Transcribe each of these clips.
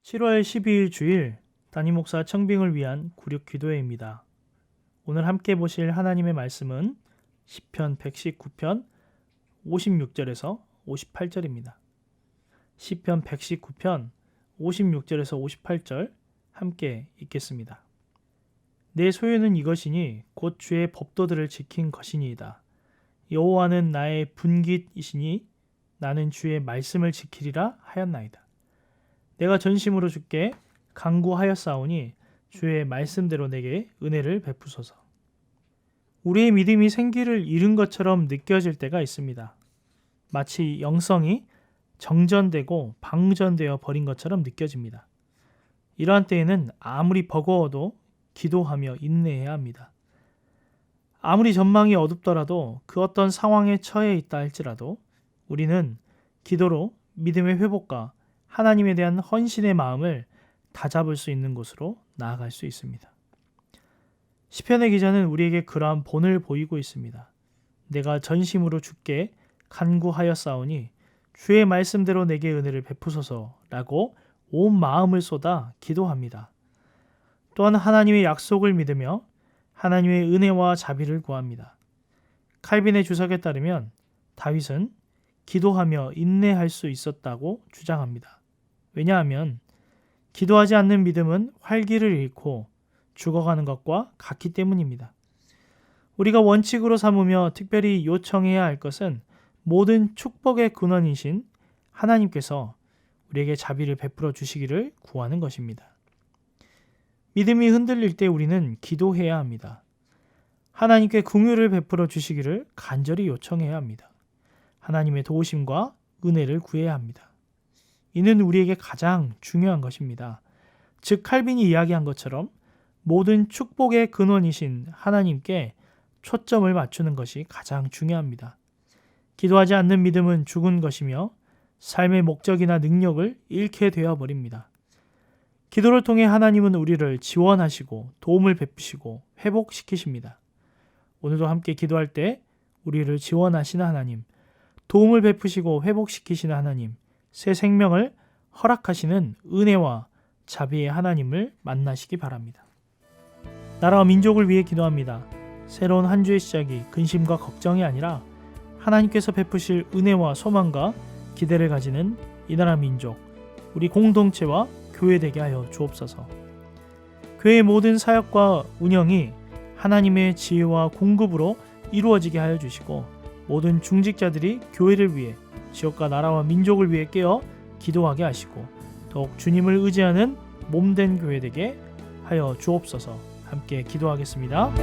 7월 12일 주일 담임 목사 청빙을 위한 구륙 기도회입니다. 오늘 함께 보실 하나님의 말씀은 시편 119편 56절에서 58절입니다. 시편 119편 56절에서 58절 함께 읽겠습니다. 내 소유는 이것이니 곧 주의 법도들을 지킨 것이니이다. 여호와는 나의 분깃이시니 나는 주의 말씀을 지키리라 하였나이다. 내가 전심으로 주께 간구하였사오니 주의 말씀대로 내게 은혜를 베푸소서. 우리의 믿음이 생기를 잃은 것처럼 느껴질 때가 있습니다. 마치 영성이 정전되고 방전되어 버린 것처럼 느껴집니다. 이러한 때에는 아무리 버거워도 기도하며 인내해야 합니다. 아무리 전망이 어둡더라도 그 어떤 상황에 처해 있다 할지라도 우리는 기도로 믿음의 회복과 하나님에 대한 헌신의 마음을 다잡을 수 있는 곳으로 나아갈 수 있습니다. 시편의 기자는 우리에게 그러한 본을 보이고 있습니다. 내가 전심으로 주께 간구하였사오니 주의 말씀대로 내게 은혜를 베푸소서라고 온 마음을 쏟아 기도합니다. 또한 하나님의 약속을 믿으며 하나님의 은혜와 자비를 구합니다. 칼빈의 주석에 따르면 다윗은 기도하며 인내할 수 있었다고 주장합니다. 왜냐하면 기도하지 않는 믿음은 활기를 잃고 죽어가는 것과 같기 때문입니다. 우리가 원칙으로 삼으며 특별히 요청해야 할 것은 모든 축복의 근원이신 하나님께서 우리에게 자비를 베풀어 주시기를 구하는 것입니다. 믿음이 흔들릴 때 우리는 기도해야 합니다. 하나님께 긍휼을 베풀어 주시기를 간절히 요청해야 합니다. 하나님의 도우심과 은혜를 구해야 합니다. 이는 우리에게 가장 중요한 것입니다. 즉 칼빈이 이야기한 것처럼 모든 축복의 근원이신 하나님께 초점을 맞추는 것이 가장 중요합니다. 기도하지 않는 믿음은 죽은 것이며 삶의 목적이나 능력을 잃게 되어버립니다. 기도를 통해 하나님은 우리를 지원하시고 도움을 베푸시고 회복시키십니다. 오늘도 함께 기도할 때 우리를 지원하시는 하나님, 도움을 베푸시고 회복시키시는 하나님, 새 생명을 허락하시는 은혜와 자비의 하나님을 만나시기 바랍니다. 나라와 민족을 위해 기도합니다. 새로운 한 주의 시작이 근심과 걱정이 아니라 하나님께서 베푸실 은혜와 소망과 기대를 가지는 이 나라 민족, 우리 공동체와 교회 되게 하여 주옵소서. 교회의 모든 사역과 운영이 하나님의 지혜와 공급으로 이루어지게 하여 주시고 모든 중직자들이 교회를 위해 지역과 나라와 민족을 위해 깨어 기도하게 하시고 더욱 주님을 의지하는 몸된 교회 되게 하여 주옵소서. 함께 기도하겠습니다.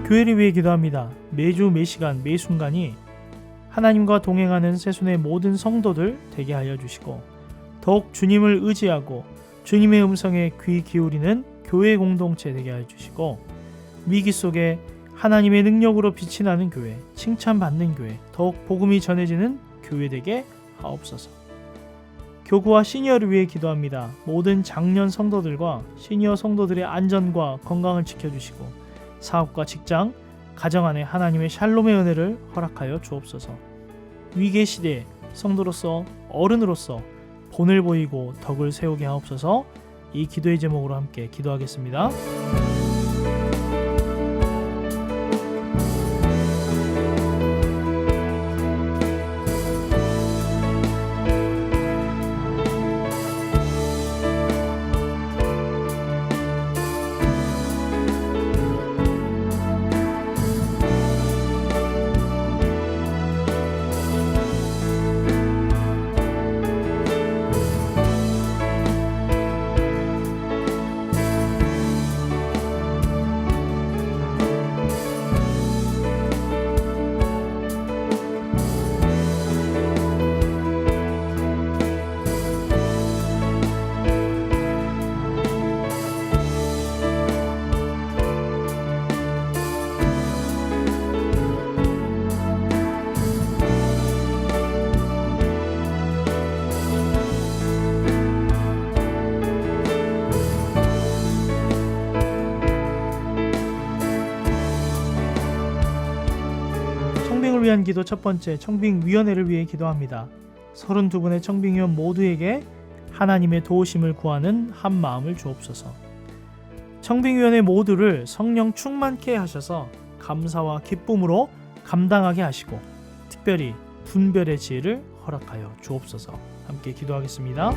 교회를 위해 기도합니다. 매주 매시간 매순간이 하나님과 동행하는 새순의 모든 성도들 되게 하여 주시고 더욱 주님을 의지하고 주님의 음성에 귀 기울이는 교회 공동체 되게 하여 주시고 위기 속에 하나님의 능력으로 빛이 나는 교회, 칭찬받는 교회, 더욱 복음이 전해지는 교회 되게 하옵소서. 교구와 시니어를 위해 기도합니다. 모든 장년 성도들과 시니어 성도들의 안전과 건강을 지켜주시고 사업과 직장, 가정 안에 하나님의 샬롬의 은혜를 허락하여 주옵소서. 위기의 시대에 성도로서 어른으로서 본을 보이고 덕을 세우게 하옵소서. 이 기도의 제목으로 함께 기도하겠습니다. 위한 기도 첫 번째, 청빙위원회를 위해 기도합니다. 32분의 청빙위원 모두에게 하나님의 도우심을 구하는 한 마음을 주옵소서. 청빙위원회 모두를 성령 충만케 하셔서 감사와 기쁨으로 감당하게 하시고 특별히 분별의 지혜를 허락하여 주옵소서. 함께 기도하겠습니다.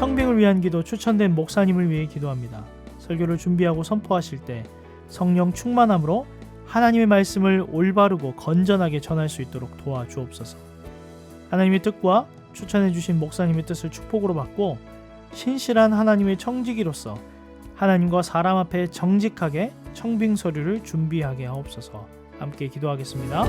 청빙을 위한 기도 추천된 목사님을 위해 기도합니다. 설교를 준비하고 선포하실 때 성령 충만함으로 하나님의 말씀을 올바르고 건전하게 전할 수 있도록 도와주옵소서. 하나님의 뜻과 추천해 주신 목사님의 뜻을 축복으로 받고 신실한 하나님의 청지기로서 하나님과 사람 앞에 정직하게 청빙 서류를 준비하게 하옵소서. 함께 기도하겠습니다.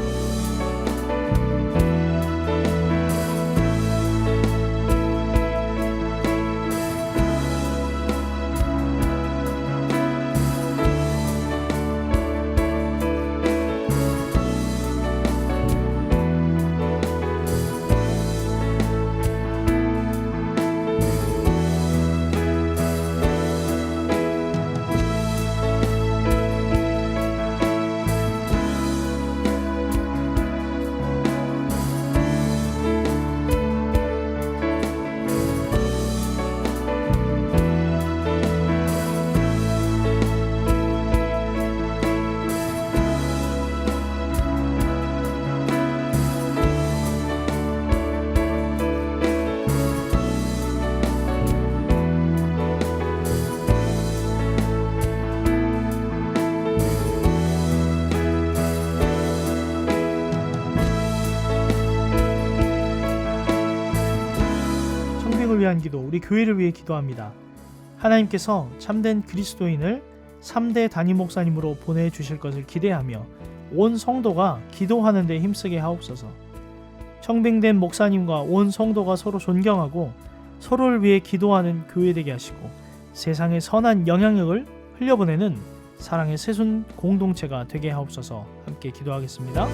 청빙을 위한 기도, 우리 교회를 위해 기도합니다. 하나님께서 참된 그리스도인을 3대 단임 목사님으로 보내주실 것을 기대하며 온 성도가 기도하는 데 힘쓰게 하옵소서. 청빙된 목사님과 온 성도가 서로 존경하고 서로를 위해 기도하는 교회 되게 하시고 세상에 선한 영향력을 흘려보내는 사랑의 새순 공동체가 되게 하옵소서. 함께 기도하겠습니다.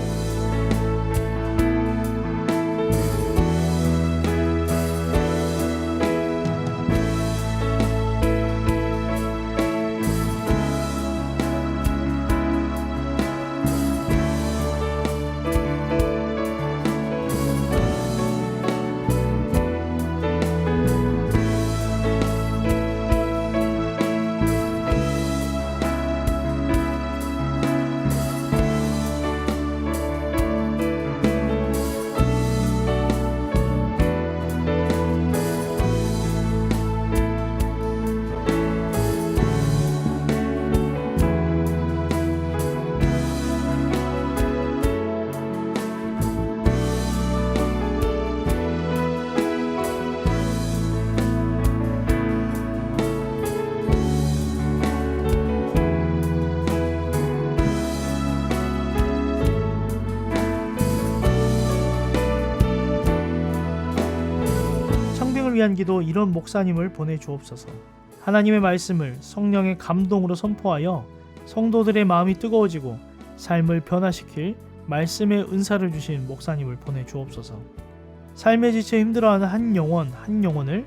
위한 기도 이런 목사님을 보내주옵소서. 하나님의 말씀을 성령의 감동으로 선포하여 성도들의 마음이 뜨거워지고 삶을 변화시킬 말씀의 은사를 주신 목사님을 보내주옵소서. 삶에 지쳐 힘들어하는 한 영혼을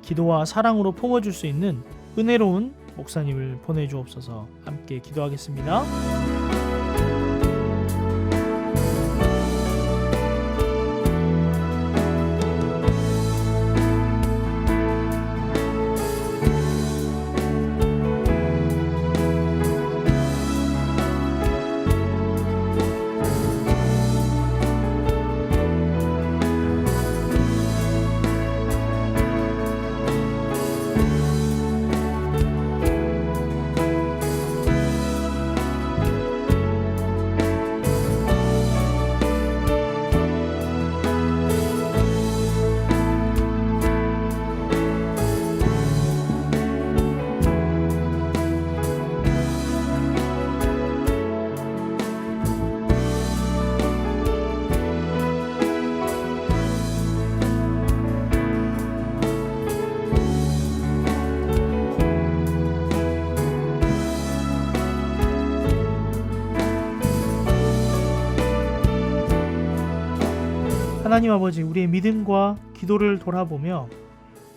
기도와 사랑으로 품어줄 수 있는 은혜로운 목사님을 보내주옵소서. 함께 기도하겠습니다. 하나님 아버지, 우리의 믿음과 기도를 돌아보며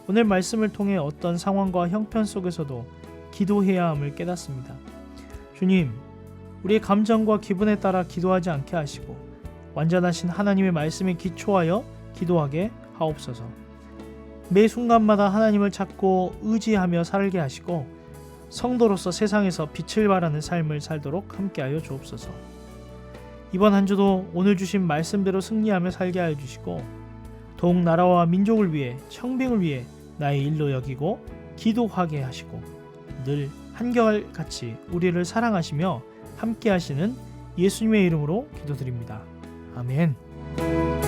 오늘 말씀을 통해 어떤 상황과 형편 속에서도 기도해야 함을 깨닫습니다. 주님, 우리의 감정과 기분에 따라 기도하지 않게 하시고 완전하신 하나님의 말씀에 기초하여 기도하게 하옵소서. 매 순간마다 하나님을 찾고 의지하며 살게 하시고 성도로서 세상에서 빛을 발하는 삶을 살도록 함께하여 주옵소서. 이번 한 주도 오늘 주신 말씀대로 승리하며 살게 하여 주시고 더욱 나라와 민족을 위해 청빙을 위해 나의 일로 여기고 기도하게 하시고 늘 한결같이 우리를 사랑하시며 함께 하시는 예수님의 이름으로 기도드립니다. 아멘.